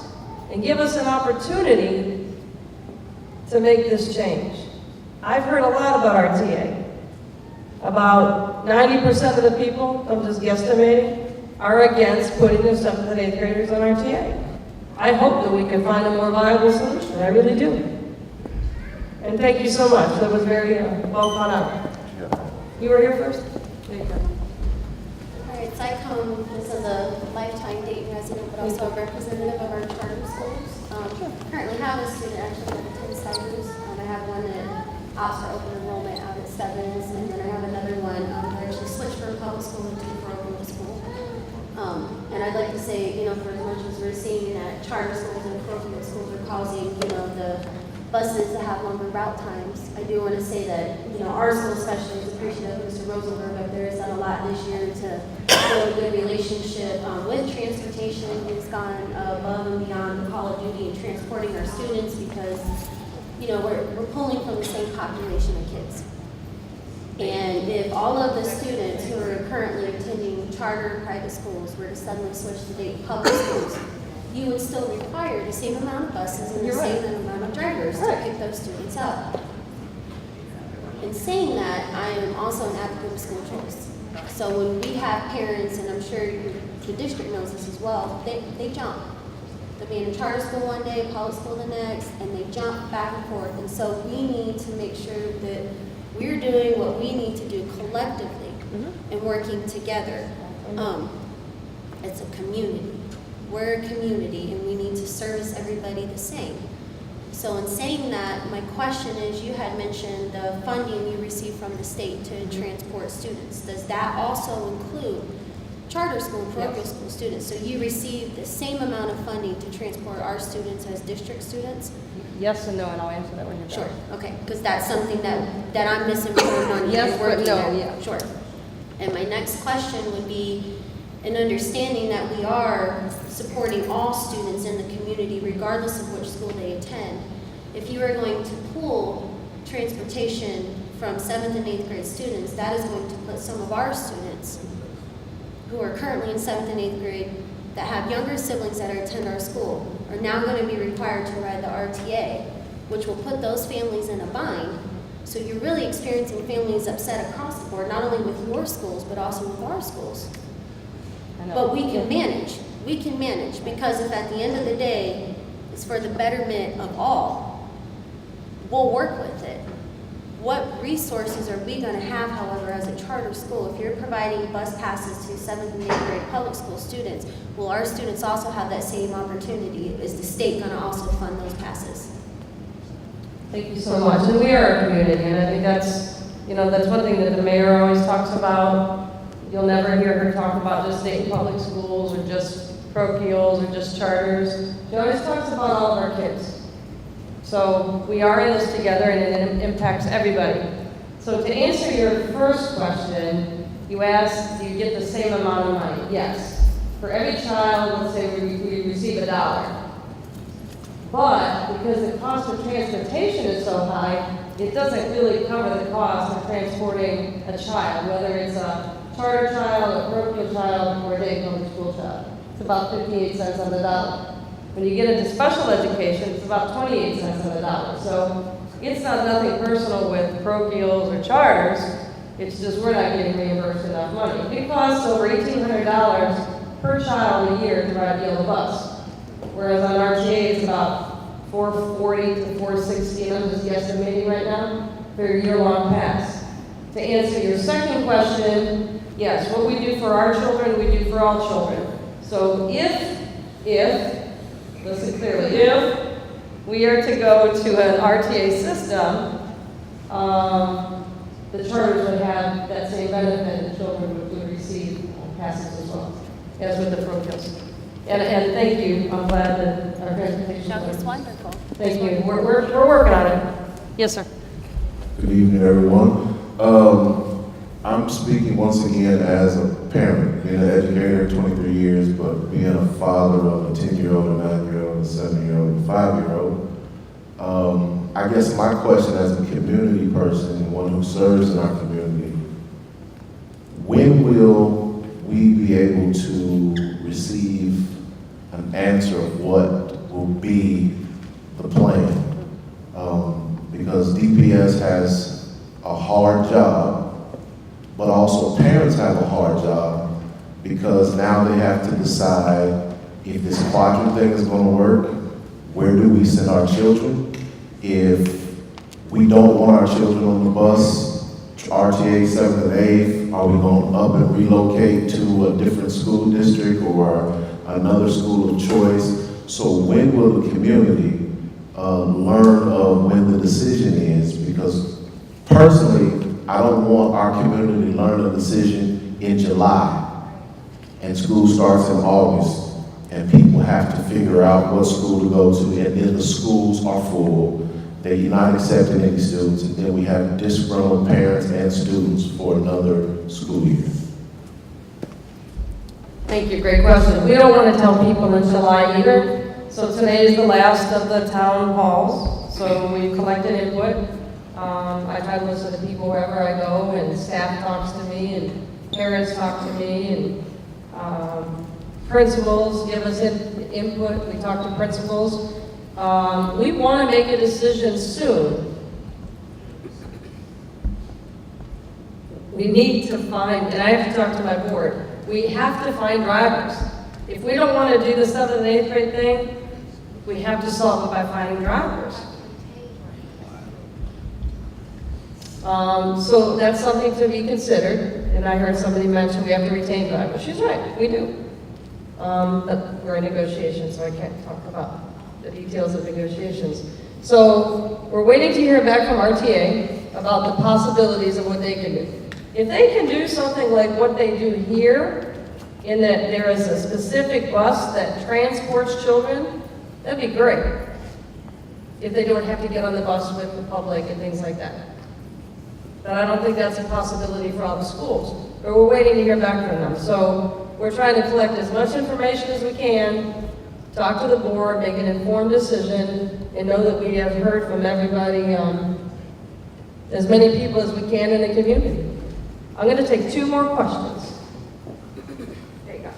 and give us an opportunity to make this change. I've heard a lot about RTA. About 90% of the people, I'm just guesstimating, are against putting the 7th and 8th graders on RTA. I hope that we can find a more viable solution. I really do. And thank you so much. That was very well thought out. You were here first? There you go. All right, so I come, this is a lifetime Dayton resident, but also a representative of our charter schools. Currently have a student actually that attends Cyrus. I have one that opts for open enrollment out at Sevens, and then I have another one that actually switched from public school into for open school. And I'd like to say, you know, for as much as we're seeing that charter schools and parochial schools are causing, you know, the buses to have longer route times, I do want to say that, you know, our school especially is appreciative of Mr. Rosenberg up there has done a lot this year to build a good relationship with transportation. It's gone above and beyond the call of duty in transporting our students because, you know, we're pulling from the same population of kids. And if all of the students who are currently attending charter private schools were to suddenly switch to Dayton public schools, you would still require the same amount of buses and the same amount of drivers to pick those students up. In saying that, I am also an advocate of school choice. So when we have parents, and I'm sure the district knows this as well, they jump. They'll be in a charter school one day, public school the next, and they jump back and forth. And so we need to make sure that we're doing what we need to do collectively and working together. It's a community. We're a community, and we need to service everybody the same. So in saying that, my question is, you had mentioned the funding you receive from the state to transport students. Does that also include charter school and parochial school students? So you receive the same amount of funding to transport our students as district students? Yes and no, and I'll answer that when you're done. Sure, okay, because that's something that I'm misinformed on. Yes, but working no, there. yeah. Sure. And my next question would be, an understanding that we are supporting all students in the community regardless of which school they attend. If you are going to pool transportation from 7th and 8th grade students, that is going to put some of our students who are currently in 7th and 8th grade that have younger siblings that attend our school are now going to be required to ride the RTA, which will put those families in a bind. So you're really experiencing families upset across the board, not only with your schools, but also with our schools. But we can manage. We can manage, because if at the end of the day, it's for the betterment of all, we'll work with it. What resources are we going to have, however, as a charter school? If you're providing bus passes to 7th and 8th grade public school students, will our students also have that same opportunity? Is the state going to also fund those passes? Thank you so much. And we are a community, and I think that's, you know, that's one thing that the mayor always talks about. You'll never hear her talk about just state public schools or just parochials or just charters. She always talks about all of our kids. So we are in this together, and it impacts everybody. So to answer your first question, you asked, do you get the same amount of money? Yes. For every child, let's say we receive $1. But because the cost of transportation is so high, it doesn't really cover the cost of transporting a child, whether it's a charter child, a parochial child, or a day public school child. It's about 58 cents on the dollar. When you get into special education, it's about 28 cents on the dollar. So it's not nothing personal with parochials or charters. It's just we're not getting reimbursed enough money. It costs over $1,800 per child a year to ride the yellow bus. Whereas on RTA, it's about $440 to $460, and I'm just guesstimating right now, for a year-long pass. To answer your second question, yes, what we do for our children, we do for all children. So if, listen clearly, if we are to go to an RTA system, the charters would have that same benefit, and children would receive passes as well, as with the parochials. And thank you, I'm glad that our transportation. That was wonderful. Thank you, we're working on it. Yes, sir. Good evening, everyone. I'm speaking once again as a parent, being an educator 23 years, but being a father of a 10-year-old, a 9-year-old, a 7-year-old, and a 5-year-old. I guess my question as a community person and one who serves in our community, when will we be able to receive an answer of what will be the plan? Because DPS has a hard job, but also parents have a hard job, because now they have to decide if this quadrant thing is going to work, where do we send our children? If we don't want our children on the bus, RTA 7th and 8th, are we going to up and relocate to a different school district or another school of choice? So when will the community learn of when the decision is? Because personally, I don't want our community to learn a decision in July and school starts in August and people have to figure out what school to go to, and then the schools are full, they're not accepting any students, and then we have disgruntled parents and students for another school year. Thank you, great question. We don't want to tell people in July either. So today is the last of the town halls, so we've collected input. I try to listen to people wherever I go, and staff talks to me, and parents talk to me, and principals give us input. We talk to principals. We want to make a decision soon. We need to find, and I have to talk to my board, we have to find drivers. If we don't want to do the 7th and 8th grade thing, we have to solve it by finding drivers. So that's something to be considered, and I heard somebody mention we have to retain drivers. She's right, we do. But we're in negotiations, so I can't talk about the details of negotiations. So we're waiting to hear back from RTA about the possibilities of what they can do. If they can do something like what they do here, in that there is a specific bus that transports children, that'd be great. If they don't have to get on the bus with the public and things like that. But I don't think that's a possibility for all the schools. But we're waiting to hear back from them. So we're trying to collect as much information as we can, talk to the board, make an informed decision, and know that we have heard from everybody, as many people as we can in the community. I'm going to take 2 more questions. There you go.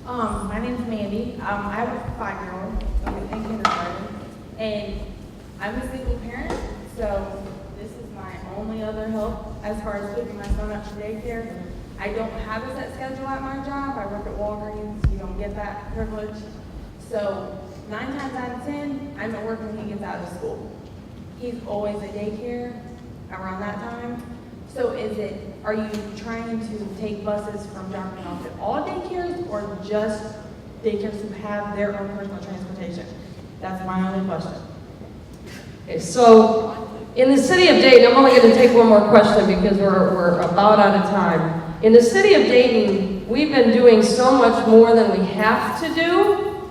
My name's Mandy. I have a 5-year-old in kindergarten, and I'm a single parent, so this is my only other help as far as picking my son up to daycare. I don't have a set schedule at my job. I work at Walgreens. You don't get that privilege. So 9 times out of 10, I'm at work when he gets out of school. He's always at daycare around that time. So are you trying to take buses from dropping off at all daycares or just daycares who have their own personal transportation? That's my only question. Okay, so in the city of Dayton, I'm only going to take 1 more question because we're about out of time. In the city of Dayton, we've been doing so much more than we have to do.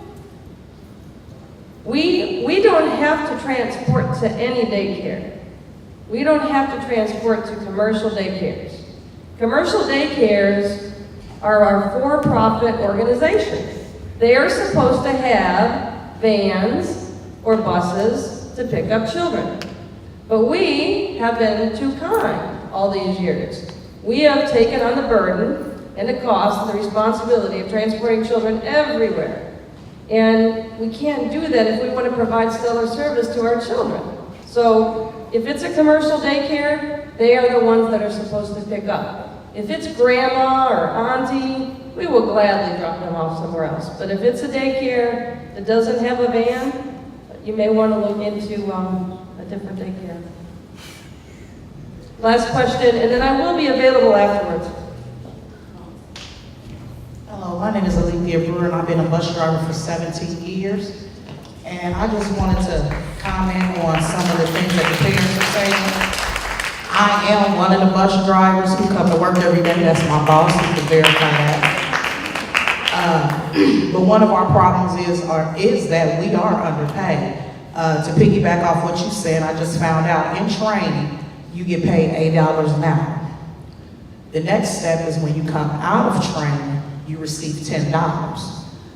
We don't have to transport to any daycare. We don't have to transport to commercial daycares. Commercial daycares are our for-profit organizations. They are supposed to have vans or buses to pick up children. But we have been too kind all these years. We have taken on the burden and the cost and the responsibility of transporting children everywhere. And we can't do that if we want to provide stellar service to our children. So if it's a commercial daycare, they are the ones that are supposed to pick up. If it's grandma or auntie, we will gladly drop them off somewhere else. But if it's a daycare that doesn't have a van, you may want to look into a different daycare. Last question, and then I will be available afterwards. Hello, my name is Alethea Brewer, and I've been a bus driver for 17 years. And I just wanted to comment on some of the things that the parents are saying. I am one of the bus drivers who come to work every day. That's my boss, you can verify that. But one of our problems is that we are underpaid. To piggyback off what you said, I just found out in training, you get paid $8 an hour. The next step is when you come out of training, you receive $10.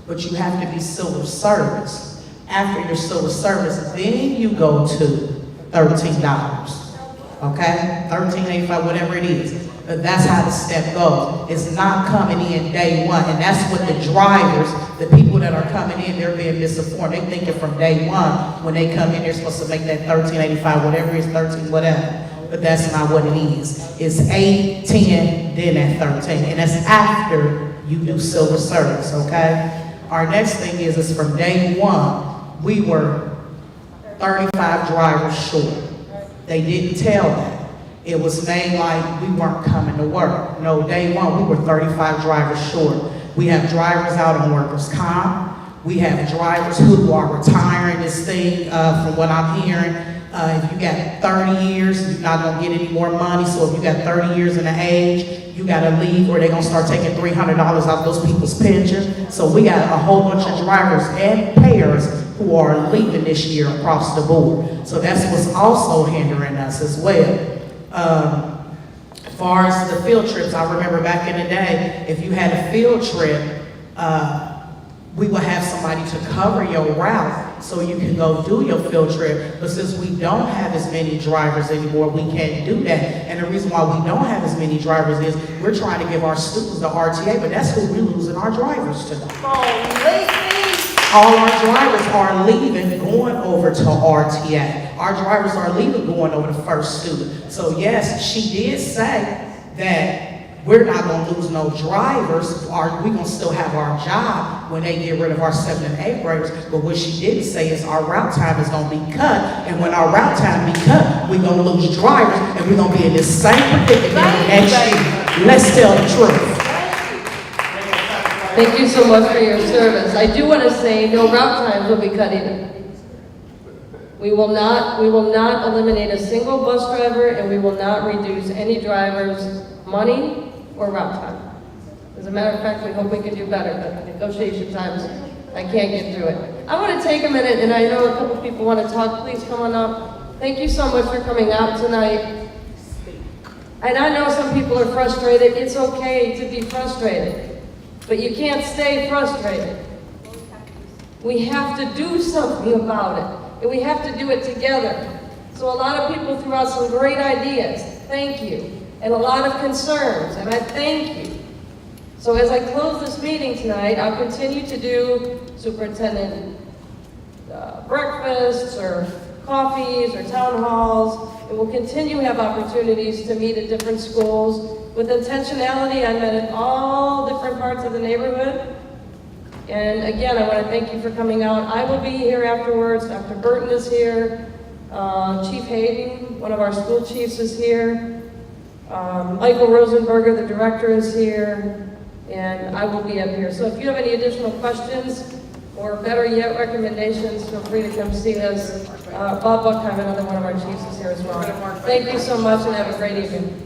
But you have to be silver service. After your silver service, then you go to $13. Okay? $13.85, whatever it is. But that's how the step goes. It's not coming in day one. And that's what the drivers, the people that are coming in, they're being misinformed. They think it from day one. When they come in, they're supposed to make that $13.85, whatever it is, 13, whatever. But that's not what it is. It's 8, 10, then at 13. And that's after you do silver service, okay? Our next thing is from day one, we were 35 drivers short. They didn't tell that. It was made like we weren't coming to work. No, day one, we were 35 drivers short. We have drivers out on workers' comp. We have drivers who are retiring this thing, from what I'm hearing. If you got 30 years, you're not gonna get any more money. So if you got 30 years in the age, you gotta leave or they're gonna start taking $300 off those people's pension. So we got a whole bunch of drivers and payers who are leaving this year across the board. So that's what's also hindering us as well. far as the field trips, I remember back in the day, if you had a field trip, we would have somebody to cover your route so you can go do your field trip. But since we don't have as many drivers anymore, we can't do that. And the reason why we don't have as many drivers is we're trying to give our students the RTA, but that's who we're losing our drivers to. All our drivers are leaving, going over to RTA. Our drivers are leaving, going over to first student. So yes, she did say that we're not gonna lose no drivers. We're gonna still have our job when they get rid of our 7th and 8th graders. But what she didn't say is our route time is gonna be cut. And when our route time be cut, we're gonna lose drivers and we're gonna be in this same predicament next year. Let's tell the truth. Thank you so much for your service. I do want to say no route times will be cut either. We will not eliminate a single bus driver, and we will not reduce any driver's money or route time. As a matter of fact, we hope we can do better, but negotiation times, I can't get through it. I want to take a minute, and I know a couple people want to talk. Please come on up. Thank you so much for coming out tonight. And I know some people are frustrated. It's okay to be frustrated. But you can't stay frustrated. We have to do something about it, and we have to do it together. So a lot of people threw out some great ideas, thank you, and a lot of concerns, and I thank you. So as I close this meeting tonight, I'll continue to do superintendent breakfasts or coffees or town halls, and we'll continue to have opportunities to meet at different schools. With intentionality, I met in all different parts of the neighborhood. And again, I want to thank you for coming out. I will be here afterwards. Dr. Burton is here. Chief Hayden, one of our school chiefs, is here. Michael Rosenberger, the director, is here. And I will be up here. So if you have any additional questions, or better yet, recommendations, feel free to come see us. Bob Buckheim, another one of our chiefs, is here as well. Thank you so much and have a great evening.